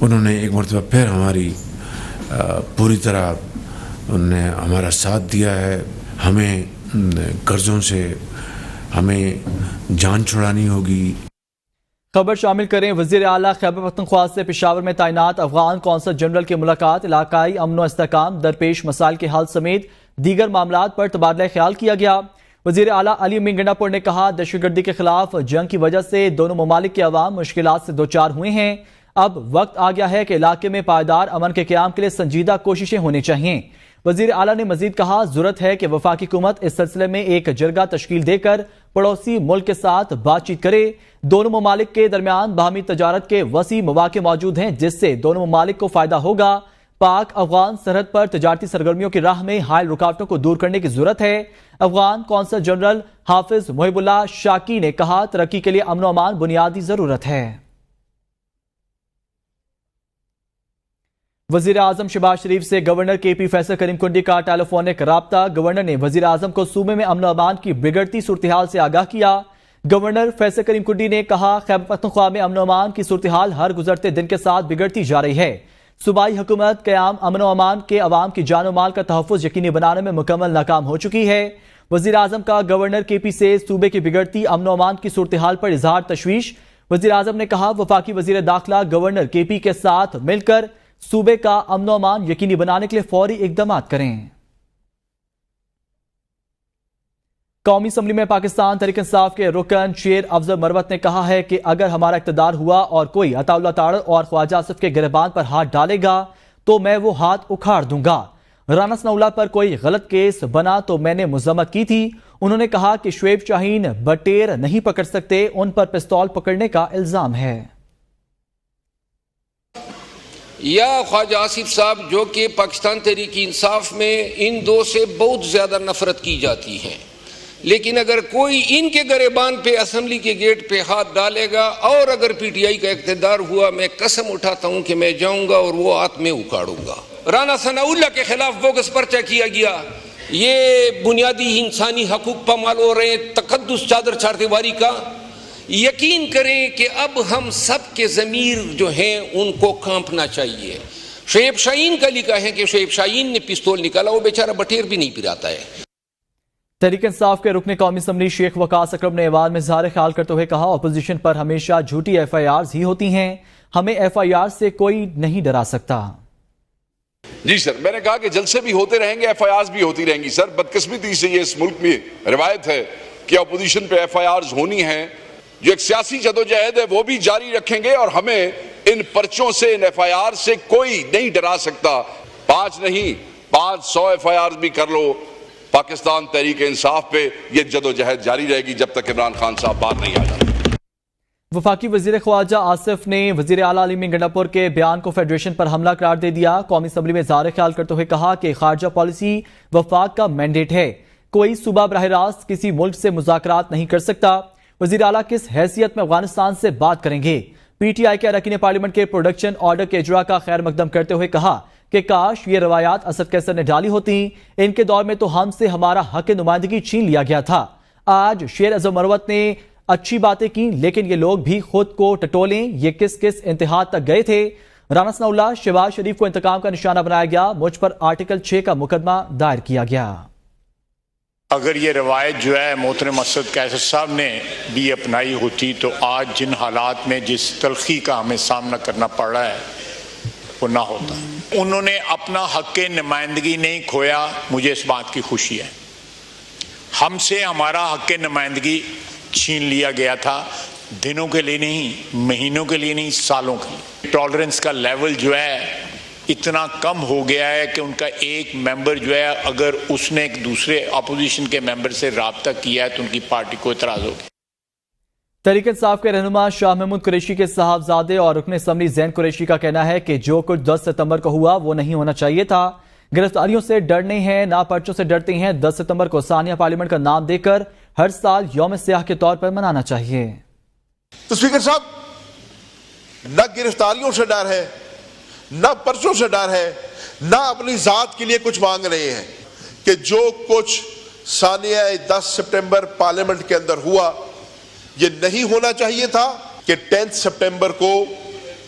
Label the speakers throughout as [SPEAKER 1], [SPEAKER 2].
[SPEAKER 1] انہوں نے ایک مرتبہ پھر ہماری پوری طرح انہوں نے ہمارا ساتھ دیا ہے. ہمیں قرضوں سے ہمیں جان چھڑانی ہوگی.
[SPEAKER 2] خبر شامل کریں. وزیر اعلیٰ خیبر پختونخوا سے پشاور میں تعینات افغان قونصل جنرل کی ملاقات. علاقائی امن و استحکام، درپیش مسائل کے حل سمیت دیگر معاملات پر تبادلہ خیال کیا گیا. وزیر اعلیٰ علی امین گنڈاپور نے کہا دہشت گردی کے خلاف جنگ کی وجہ سے دونوں ممالک کے عوام مشکلات سے دوچار ہوئے ہیں. اب وقت آ گیا ہے کہ علاقے میں پائیدار امن کے قیام کے لیے سنجیدہ کوششیں ہونی چاہیے. وزیر اعلیٰ نے مزید کہا ضرورت ہے کہ وفاقی حکومت اس سلسلے میں ایک جرگہ تشکیل دے کر پڑوسی ملک کے ساتھ بات چیت کرے. دونوں ممالک کے درمیان باہمی تجارت کے وسیع مواقع موجود ہیں جس سے دونوں ممالک کو فائدہ ہوگا. پاک افغان سرحد پر تجارتی سرگرمیوں کی راہ میں حائل رکاوٹوں کو دور کرنے کی ضرورت ہے. افغان قونصل جنرل حافظ محب اللہ شاکی نے کہا ترقی کے لیے امن و امان بنیادی ضرورت ہے. وزیر اعظم شہباز شریف سے گورنر کے پی فیصل کریم کنڈی کا ٹیلی فونک رابطہ. گورنر نے وزیر اعظم کو صوبے میں امن و امان کی بگڑتی صورتحال سے آگاہ کیا. گورنر فیصل کریم کنڈی نے کہا خیبر پختونخوا میں امن و امان کی صورتحال ہر گزرتے دن کے ساتھ بگڑتی جا رہی ہے. صوبائی حکومت قیام امن و امان کے عوام کی جان و مال کا تحفظ یقینی بنانے میں مکمل ناکام ہو چکی ہے. وزیر اعظم کا گورنر کے پی سے صوبے کی بگڑتی امن و امان کی صورتحال پر اظہار تشویش. وزیر اعظم نے کہا وفاقی وزیر داخلہ گورنر کے پی کے ساتھ مل کر صوبے کا امن و امان یقینی بنانے کے لیے فوری اقدامات کریں. قومی اسمبلی میں پاکستان تحریک انصاف کے رکن شیر افضل مروت نے کہا ہے کہ اگر ہمارا اقتدار ہوا اور کوئی عطا اللہ تاڑ اور خواجہ آصف کے گریبان پر ہاتھ ڈالے گا تو میں وہ ہاتھ اکھاڑ دوں گا. رانا ثناء اللہ پر کوئی غلط کیس بنا تو میں نے مذمت کی تھی. انہوں نے کہا کہ شعیب شاہین بٹیر نہیں پکڑ سکتے، ان پر پستول پکڑنے کا الزام ہے.
[SPEAKER 3] یا خواجہ آصف صاحب جو کہ پاکستان تحریک انصاف میں ان دو سے بہت زیادہ نفرت کی جاتی ہے، لیکن اگر کوئی ان کے گریبان پہ اسمبلی کے گیٹ پہ ہاتھ ڈالے گا اور اگر پی ٹی آئی کا اقتدار ہوا، میں قسم اٹھاتا ہوں کہ میں جاؤں گا اور وہ ہاتھ میں اکھاڑوں گا. رانا ثناء اللہ کے خلاف بوگس پرچہ کیا گیا، یہ بنیادی انسانی حقوق پامال ہو رہے ہیں، تقدس چادر چار دیواری کا. یقین کریں کہ اب ہم سب کے ضمیر جو ہیں ان کو کانپنا چاہیے. شعیب شاہین کا لکھا ہے کہ شعیب شاہین نے پستول نکالا، وہ بیچارہ بٹیر بھی نہیں پراتا ہے.
[SPEAKER 2] تحریک انصاف کے رکن قومی اسمبلی شیخ وقاص اکرم نے ایوان میں اظہار خیال کرتے ہوئے کہا اپوزیشن پر ہمیشہ جھوٹی ایف آئی آرز ہی ہوتی ہیں، ہمیں ایف آئی آر سے کوئی نہیں ڈرا سکتا.
[SPEAKER 4] جی سر، میں نے کہا کہ جلسے بھی ہوتے رہیں گے، ایف آئی آرز بھی ہوتی رہیں گی. سر بدقسمتی سے یہ اس ملک میں روایت ہے کہ اپوزیشن پہ ایف آئی آرز ہونی ہیں. جو ایک سیاسی جدوجہد ہے وہ بھی جاری رکھیں گے اور ہمیں ان پرچوں سے، ان ایف آئی آر سے کوئی نہیں ڈرا سکتا. 5 نہیں 500 ایف آئی آرز بھی کر لو، پاکستان تحریک انصاف پہ یہ جدوجہد جاری رہے گی جب تک عمران خان صاحب باہر نہیں آ جاتے.
[SPEAKER 2] وفاقی وزیر خواجہ آصف نے وزیر اعلیٰ علی امین گنڈاپور کے بیان کو فیڈریشن پر حملہ قرار دے دیا. قومی اسمبلی میں اظہار خیال کرتے ہوئے کہا کہ خارجہ پالیسی وفاق کا مینڈیٹ ہے، کوئی صوبہ براہ راست کسی ملک سے مذاکرات نہیں کر سکتا. وزیر اعلیٰ کس حیثیت میں افغانستان سے بات کریں گے؟ پی ٹی آئی کے اراکین پارلیمنٹ کے پروڈکشن آرڈر کے اجرا کا خیر مقدم کرتے ہوئے کہا کہ کاش یہ روایات اسد کیسر نے ڈالی ہوتی، ان کے دور میں تو ہم سے ہمارا حق نمائندگی چھین لیا گیا تھا. آج شیر افضل مروت نے اچھی باتیں کی لیکن یہ لوگ بھی خود کو ٹٹولیں، یہ کس انتہا تک گئے تھے. رانا ثناء اللہ شہباز شریف کو انتقام کا نشانہ بنایا گیا، مجھ پر آرٹیکل 6 کا مقدمہ دائر کیا گیا.
[SPEAKER 5] اگر یہ روایت جو ہے محترم اسد کیسر صاحب نے بھی اپنائی ہوتی تو آج جن حالات میں جس تلخی کا ہمیں سامنا کرنا پڑ رہا ہے وہ نہ ہوتا. انہوں نے اپنا حق نمائندگی نہیں کھویا، مجھے اس بات کی خوشی ہے. ہم سے ہمارا حق نمائندگی چھین لیا گیا تھا، دنوں کے لیے نہیں، مہینوں کے لیے نہیں، سالوں کے لیے. ٹالرنس کا لیول جو ہے اتنا کم ہو گیا ہے کہ ان کا ایک ممبر جو ہے اگر اس نے ایک دوسرے اپوزیشن کے ممبر سے رابطہ کیا ہے تو ان کی پارٹی کو اعتراض ہوگا.
[SPEAKER 2] تحریک انصاف کے رہنما شاہ محمود قریشی کے صاحبزادے اور رکن اسمبلی زین قریشی کا کہنا ہے کہ جو کچھ 10 ستمبر کو ہوا وہ نہیں ہونا چاہیے تھا. گرفتاریوں سے ڈرنے ہیں، نہ پرچوں سے ڈرتے ہیں. 10 ستمبر کو ثانیہ پارلیمنٹ کا نام دے کر ہر سال یوم سیاہ کے طور پر منانا چاہیے.
[SPEAKER 6] تو اسپیکر صاحب، نہ گرفتاریوں سے ڈر ہے، نہ پرچوں سے ڈر ہے، نہ اپنی ذات کے لیے کچھ مانگ رہے ہیں. کہ جو کچھ ثانیہ 10 سپٹمبر پارلیمنٹ کے اندر ہوا یہ نہیں ہونا چاہیے تھا. کہ 10 سپٹمبر کو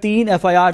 [SPEAKER 2] 3 FIR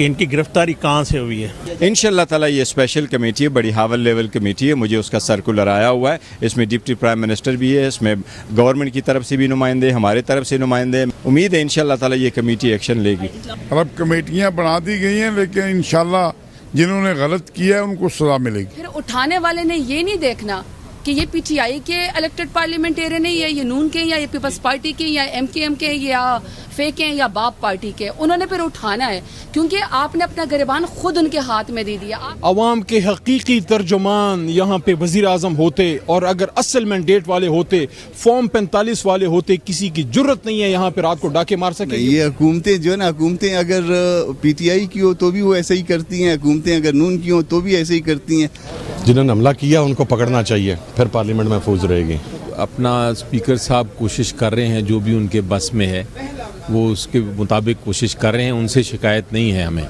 [SPEAKER 7] کہ ان کی گرفتاری کہاں سے ہوئی ہے.
[SPEAKER 8] انشاءاللہ تعالی یہ اسپیشل کمیٹی ہے, بڑی ہائی لیول کمیٹی ہے, مجھے اس کا سرکولر آیا ہوا ہے, اس میں ڈپٹی پرائم منسٹر بھی ہے, اس میں گورنمنٹ کی طرف سے بھی نمائندے, ہمارے طرف سے نمائندے. امید ہے انشاءاللہ تعالی یہ کمیٹی ایکشن لے گی.
[SPEAKER 9] اب کمیٹیاں بنا دی گئی ہیں لیکن انشاءاللہ جنہوں نے غلط کیا ہے ان کو سزا ملے گی.
[SPEAKER 10] پھر اٹھانے والے نے یہ نہیں دیکھنا کہ یہ پی ٹی آئی کے الیکٹڈ پارلیمنٹیرین ہیں یا یہ نون کے یا یہ پیپلز پارٹی کے یا ایم کے یا فیک ہیں یا باپ پارٹی کے, انہوں نے پھر اٹھانا ہے کیونکہ آپ نے اپنا گریبان خود ان کے ہاتھ میں دے دیا.
[SPEAKER 7] عوام کے حقیقی ترجمان یہاں پہ وزیر اعظم ہوتے اور اگر اصل مینڈیٹ والے ہوتے, فارم 45 والے ہوتے, کسی کی جرت نہیں ہے یہاں پہ رات کو ڈاکے مار سکے.
[SPEAKER 11] یہ حکومتیں جو ہے نا, حکومتیں اگر پی ٹی آئی کی ہو تو بھی وہ ایسے ہی کرتی ہیں, حکومتیں اگر نون کی ہوں تو بھی ایسے ہی کرتی ہیں.
[SPEAKER 12] جنہوں نے حملہ کیا ان کو پکڑنا چاہیے, پھر پارلیمنٹ محفوظ رہے گی.
[SPEAKER 13] اپنا اسپیکر صاحب کوشش کر رہے ہیں, جو بھی ان کے بس میں ہے وہ اس کے مطابق کوشش کر رہے ہیں, ان سے شکایت نہیں ہے ہمیں.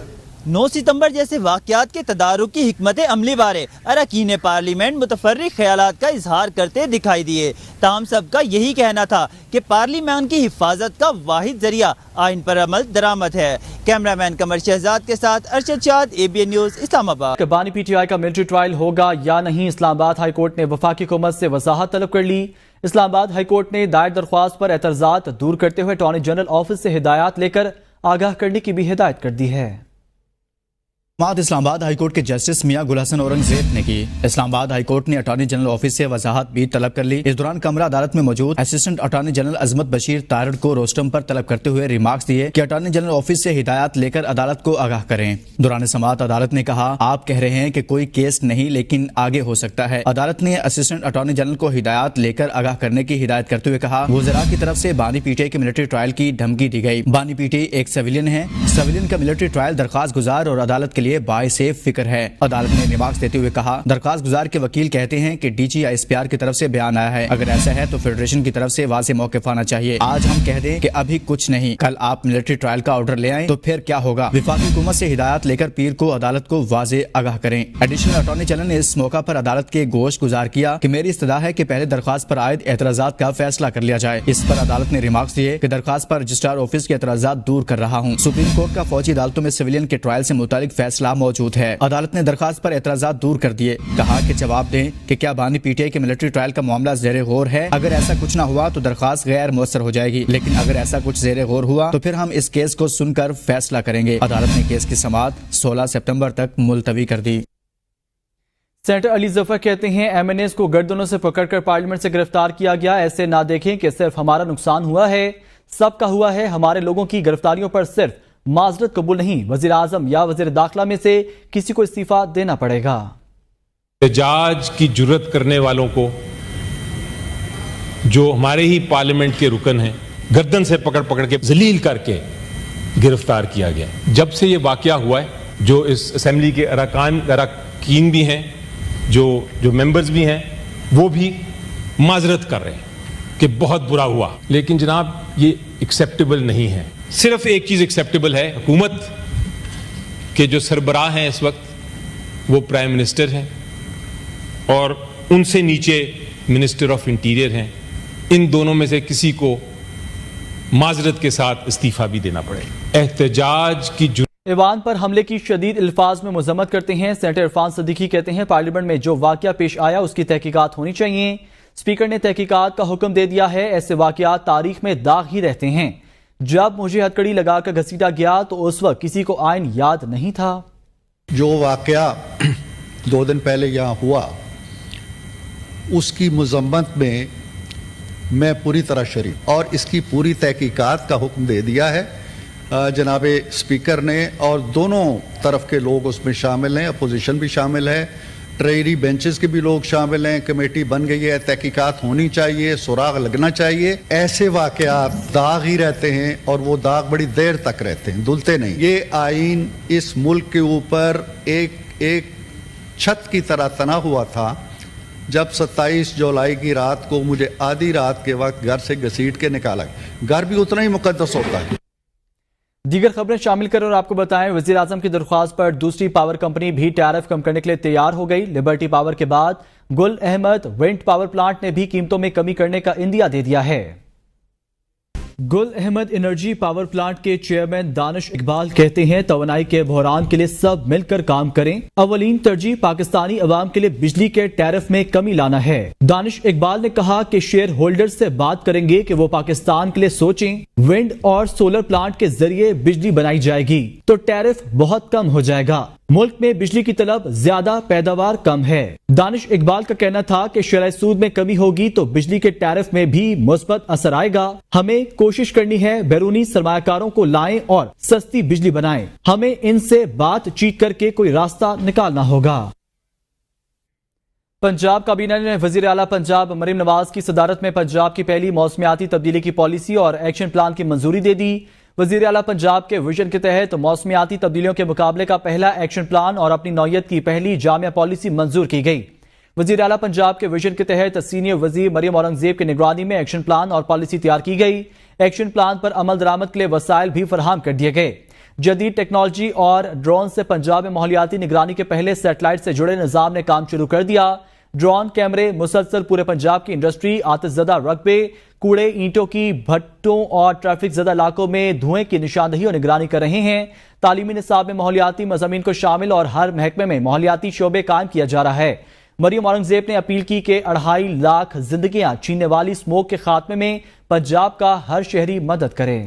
[SPEAKER 14] 9 ستمبر جیسے واقعات کے تدارک کی حکمت عملی بارے اراکین پارلیمنٹ متفرق خیالات کا اظہار کرتے دکھائی دیے. تاہم سب کا یہی کہنا تھا کہ پارلیمان کی حفاظت کا واحد ذریعہ آئین پر عمل درآمد ہے. کیمرہ مین قمر شہزاد کے ساتھ ارشد شاد, ABN نیوز, اسلام آباد.
[SPEAKER 2] بانی پی ٹی آئی کا ملٹری ٹرائل ہوگا یا نہیں, اسلام آباد ہائی کورٹ نے وفاقی حکومت سے وضاحت طلب کر لی. اسلام آباد ہائی کورٹ نے دائر درخواست پر اعتراضات دور کرتے ہوئے اٹارنی جنرل آفس سے ہدایات لے کر آگاہ کرنے کی بھی ہدایت کر دی ہے.
[SPEAKER 15] اسلام آباد ہائی کورٹ کے جسٹس میاں گل حسن اورنگزیب نے کی. اسلام آباد ہائی کورٹ نے اٹارنی جنرل آفس سے وضاحت بھی طلب کر لی. اس دوران کمرہ عدالت میں موجود اسسٹنٹ اٹارنی جنرل عظمت بشیر تارڑ کو روسٹم پر طلب کرتے ہوئے ریمارکس دیے کہ اٹارنی جنرل آفس سے ہدایات لے کر عدالت کو آگاہ کریں. دوران سماعت عدالت نے کہا, آپ کہہ رہے ہیں کہ کوئی کیس نہیں لیکن آگے ہو سکتا ہے. عدالت نے اسسٹنٹ اٹارنی جنرل کو ہدایات لے کر آگاہ کرنے کی ہدایت کرتے ہوئے کہا, وزراء کی طرف سے بانی پی ٹی آئی کے ملٹری ٹرائل کی دھمکی دی گئی. بانی پی ٹی آئی ایک سویلین ہے. سویلین کا ملٹری ٹرائل درخواست گزار اور عدالت کے لیے باعث فکر ہے. عدالت نے ریمارکس دیتے ہوئے کہا, درخواست گزار کے وکیل کہتے ہیں کہ ڈی جی ISPR کی طرف سے بیان آیا ہے. اگر ایسا ہے تو فیڈریشن کی طرف سے واضح موقف آنا چاہیے. آج ہم کہہ دیں کہ ابھی کچھ نہیں, کل آپ ملٹری ٹرائل کا آرڈر لے آئیں تو پھر کیا ہوگا. وفاقی حکومت سے ہدایات لے کر پیر کو عدالت کو واضح آگاہ کریں. ایڈیشنل اٹارنی جنرل نے اس موقع پر عدالت کے گوش گزار کیا کہ میری استدعا ہے کہ پہلے درخواست پر عائد اعتراضات کا فیصلہ کر لیا جائے. اس پر عدالت نے ریمارکس دیے کہ درخواست پر رجسٹرار آفس کے اعتراضات دور کر رہا ہوں. سپریم کورٹ کا فوجی عدالتوں میں سویلین کے ٹرائل سے متعلق فیصلہ موجود ہے. عدالت نے درخواست پر اعتراضات دور کر دیے. کہا کہ جواب دیں کہ کیا بانی پی ٹی آئی کے ملٹری ٹرائل کا معاملہ زیر غور ہے. اگر ایسا کچھ نہ ہوا تو درخواست غیر مؤثر ہو جائے گی, لیکن اگر ایسا کچھ زیر غور ہوا تو پھر ہم اس کیس کو سن کر فیصلہ کریں گے. عدالت نے کیس کی سماعت 16 سپتمبر تک ملتوی کر دی.
[SPEAKER 2] سینیٹر علی ظفر کہتے ہیں MNAs کو گردنوں سے پکڑ کر پارلیمنٹ سے گرفتار کیا گیا. ایسے نہ دیکھیں کہ صرف ہمارا نقصان ہوا ہے, سب کا ہوا ہے. ہمارے لوگوں کی گرفتاریوں پر صرف معذرت قبول نہیں, وزیر اعظم یا وزیر داخلہ میں سے کسی کو استعفیٰ دینا پڑے گا.
[SPEAKER 13] احتجاج کی جرت کرنے والوں کو, جو ہمارے ہی پارلیمنٹ کے رکن ہیں, گردن سے پکڑ کے ذلیل کر کے گرفتار کیا گیا. جب سے یہ واقعہ ہوا ہے, جو اس اسمبلی کے اراکین بھی ہیں, جو ممبرز بھی ہیں, وہ بھی معذرت کر رہے ہیں کہ بہت برا ہوا. لیکن جناب یہ ایکسیپٹیبل نہیں ہے. صرف ایک چیز ایکسیپٹیبل ہے, حکومت کے جو سربراہ ہیں اس وقت وہ پرائم منسٹر ہیں اور ان سے نیچے منسٹر آف انٹیریئر ہیں. ان دونوں میں سے کسی کو معذرت کے ساتھ استعفیٰ بھی دینا پڑے. احتجاج کی
[SPEAKER 2] ایوان پر حملے کی شدید الفاظ میں مذمت کرتے ہیں سینیٹر عرفان صدیقی. کہتے ہیں پارلیمنٹ میں جو واقعہ پیش آیا اس کی تحقیقات ہونی چاہیے. اسپیکر نے تحقیقات کا حکم دے دیا ہے. ایسے واقعات تاریخ میں داغ ہی رہتے ہیں. جب مجھے ہتھکڑی لگا کر گھسیٹا گیا تو اس وقت کسی کو آئین یاد نہیں تھا.
[SPEAKER 16] جو واقعہ 2 دن پہلے یہاں ہوا اس کی مذمت میں پوری طرح شریک اور اس کی پوری تحقیقات کا حکم دے دیا ہے جناب اسپیکر نے. اور دونوں طرف کے لوگ اس میں شامل ہیں, اپوزیشن بھی شامل ہے, ٹریری بینچز کے بھی لوگ شامل ہیں. کمیٹی بن گئی ہے, تحقیقات ہونی چاہیے, سراغ لگنا چاہیے. ایسے واقعات داغ ہی رہتے ہیں اور وہ داغ بڑی دیر تک رہتے ہیں, دھلتے نہیں. یہ آئین اس ملک کے اوپر ایک چھت کی طرح تنا ہوا تھا جب 27 جولائی کی رات کو مجھے آدھی رات کے وقت گھر سے گھسیٹ کے نکالا. گھر بھی اتنا ہی مقدس ہوتا ہے.
[SPEAKER 2] دیگر خبریں شامل کریں اور آپ کو بتائیں, وزیر اعظم کی درخواست پر دوسری پاور کمپنی بھی ٹیرف کم کرنے کے لیے تیار ہو گئی. لبرٹی پاور کے بعد گل احمد ونڈ پاور پلانٹ نے بھی قیمتوں میں کمی کرنے کا عندیہ دے دیا ہے. گل احمد انرجی پاور پلانٹ کے چیئرمین دانش اقبال کہتے ہیں توانائی کے بحران کے لیے سب مل کر کام کریں. اولین ترجیح پاکستانی عوام کے لیے بجلی کے ٹیرف میں کمی لانا ہے. دانش اقبال نے کہا کہ شیئر ہولڈر سے بات کریں گے کہ وہ پاکستان کے لیے سوچیں. ونڈ اور سولر پلانٹ کے ذریعے بجلی بنائی جائے گی تو ٹیرف بہت کم ہو جائے گا. ملک میں بجلی کی طلب زیادہ، پیداوار کم ہے. دانش اقبال کا کہنا تھا کہ شرح سود میں کمی ہوگی تو بجلی کے ٹیرف میں بھی مثبت اثر آئے گا. ہمیں کوشش کرنی ہے بیرونی سرمایہ کاروں کو لائیں اور سستی بجلی بنائیں. ہمیں ان سے بات چیت کر کے کوئی راستہ نکالنا ہوگا. پنجاب کابینہ نے وزیر اعلیٰ پنجاب مریم نواز کی صدارت میں پنجاب کی پہلی موسمیاتی تبدیلی کی پالیسی اور ایکشن پلان کی منظوری دے دی. وزیر اعلیٰ پنجاب کے ویژن کے تحت موسمیاتی تبدیلیوں کے مقابلے کا پہلا ایکشن پلان اور اپنی نوعیت کی پہلی جامع پالیسی منظور کی گئی. وزیر اعلیٰ پنجاب کے ویژن کے تحت سینئر وزیر مریم اورنگزیب کی نگرانی میں ایکشن پلان اور پالیسی تیار کی گئی. ایکشن پلان پر عمل درآمد کے لیے وسائل بھی فراہم کر دیے گئے. جدید ٹیکنالوجی اور ڈرون سے پنجاب میں ماحولیاتی نگرانی کے پہلے سیٹلائٹ سے جڑے نظام نے کام شروع کر دیا. ڈرون کیمرے مسلسل پورے پنجاب کی انڈسٹری، آتش زدہ رقبے، کوڑے، اینٹوں کی بھٹوں اور ٹریفک زدہ علاقوں میں دھوئیں کی نشاندہی اور نگرانی کر رہے ہیں. تعلیمی نصاب میں ماحولیاتی مضامین کو شامل اور ہر محکمے میں ماحولیاتی شعبے قائم کیا جا رہا ہے. مریم اورنگزیب نے اپیل کی کہ 2.5 لاکھ زندگیاں چھیننے والی اسموک کے خاتمے میں پنجاب کا ہر شہری مدد کرے.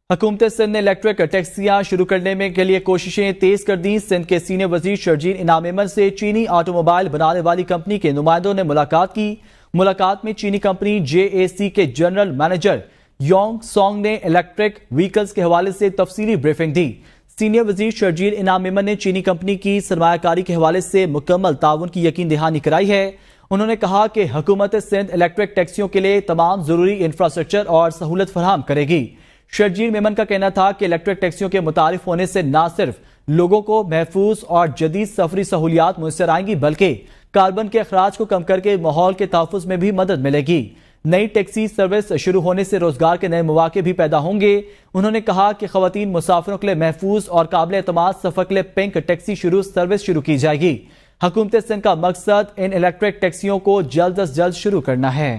[SPEAKER 2] حکومت سندھ نے الیکٹرک ٹیکسیاں شروع کرنے کے لیے کوششیں تیز کر دیں. سندھ کے سینئر وزیر شرجیل انعام ایمن سے چینی آٹو موبائل بنانے والی کمپنی کے نمائندوں نے ملاقات کی. ملاقات میں چینی کمپنی JAC کے جنرل مینیجر یونگ سونگ نے الیکٹرک وہیکلز کے حوالے سے تفصیلی بریفنگ دی. سینئر وزیر شرجیل انعام ایمن نے چینی کمپنی کی سرمایہ کاری کے حوالے سے مکمل تعاون کی یقین دہانی کرائی ہے. انہوں نے کہا کہ حکومت سندھ الیکٹرک ٹیکسیوں کے لیے تمام ضروری انفراسٹرکچر اور سہولت فراہم کرے گی. شرجیل میمن کا کہنا تھا کہ الیکٹرک ٹیکسیوں کے متعارف ہونے سے نہ صرف لوگوں کو محفوظ اور جدید سفری سہولیات میسر آئیں گی بلکہ کاربن کے اخراج کو کم کر کے ماحول کے تحفظ میں بھی مدد ملے گی. نئی ٹیکسی سروس شروع ہونے سے روزگار کے نئے مواقع بھی پیدا ہوں گے. انہوں نے کہا کہ خواتین مسافروں کے لیے محفوظ اور قابل اعتماد سفر کے لیے پنک ٹیکسی سروس شروع کی جائے گی. حکومت سندھ کا مقصد ان الیکٹرک ٹیکسیوں کو جلد از جلد شروع کرنا ہے.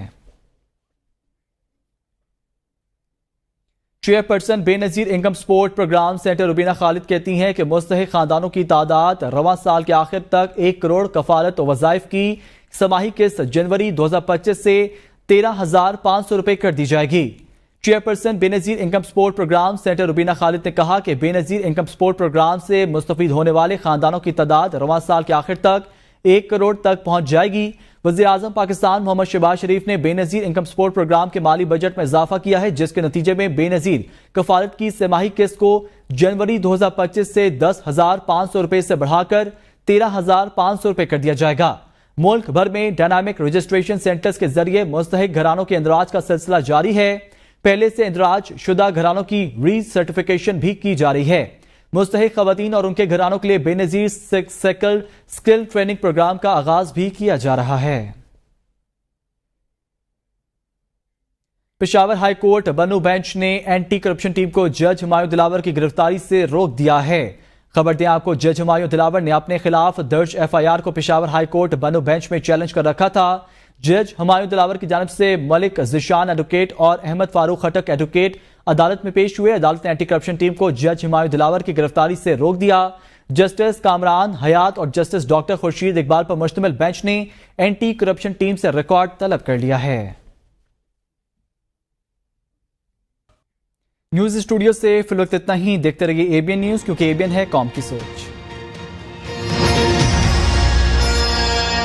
[SPEAKER 2] Chairperson Benazir income support programme centre Rubina Khalid کہتی ہیں کہ مستحق خاندانوں کی تعداد رواں سال کے آخر تک 1 کروڑ کفالت و وظائف کی سماہی قسط جنوری 2025 سے 13,500 روپے کر دی جائے گی. Chairperson Benazir income support programme centre Rubina Khalid نے کہا کہ بے نظیر انکم سپورٹ پروگرام سے مستفید ہونے والے خاندانوں کی تعداد رواں سال کے آخر تک 1 کروڑ تک پہنچ جائے گی. وزیر اعظم پاکستان محمد شہباز شریف نے بے نظیر انکم سپورٹ پروگرام کے مالی بجٹ میں اضافہ کیا ہے جس کے نتیجے میں بے نظیر کفالت کی سماہی قسط کو جنوری 2025 سے 10,500 روپے سے بڑھا کر 13,500 روپے کر دیا جائے گا. ملک بھر میں ڈائنامک رجسٹریشن سینٹرز کے ذریعے مستحق گھرانوں کے اندراج کا سلسلہ جاری ہے. پہلے سے اندراج شدہ گھرانوں کی ری سرٹیفیکیشن بھی کی جا رہی ہے. مستحق خواتین اور ان کے گھرانوں کے لیے بے نظیر سکل ٹریننگ پروگرام کا آغاز بھی کیا جا رہا ہے. پشاور ہائی کورٹ بنو بینچ نے اینٹی کرپشن ٹیم کو جج ہمایوں دلاور کی گرفتاری سے روک دیا ہے. خبر دیں آپ کو، جج ہمایوں دلاور نے اپنے خلاف درج FIR کو پشاور ہائی کورٹ بنو بینچ میں چیلنج کر رکھا تھا. جج ہمایوں دلاور کی جانب سے ملک ذیشان ایڈوکیٹ اور احمد فاروق خٹک ایڈوکیٹ عدالت میں پیش ہوئے. عدالت نے اینٹی کرپشن ٹیم کو جج ہمایوں دلاور کی گرفتاری سے روک دیا. جسٹس کامران حیات اور جسٹس ڈاکٹر خورشید اقبال پر مشتمل بینچ نے اینٹی کرپشن ٹیم سے ریکارڈ طلب کر لیا ہے. نیوز اسٹوڈیو سے فی الوقت اتنا ہی. دیکھتے رہیے ABN نیوز، کیونکہ ABN ہے قوم کی سوچ.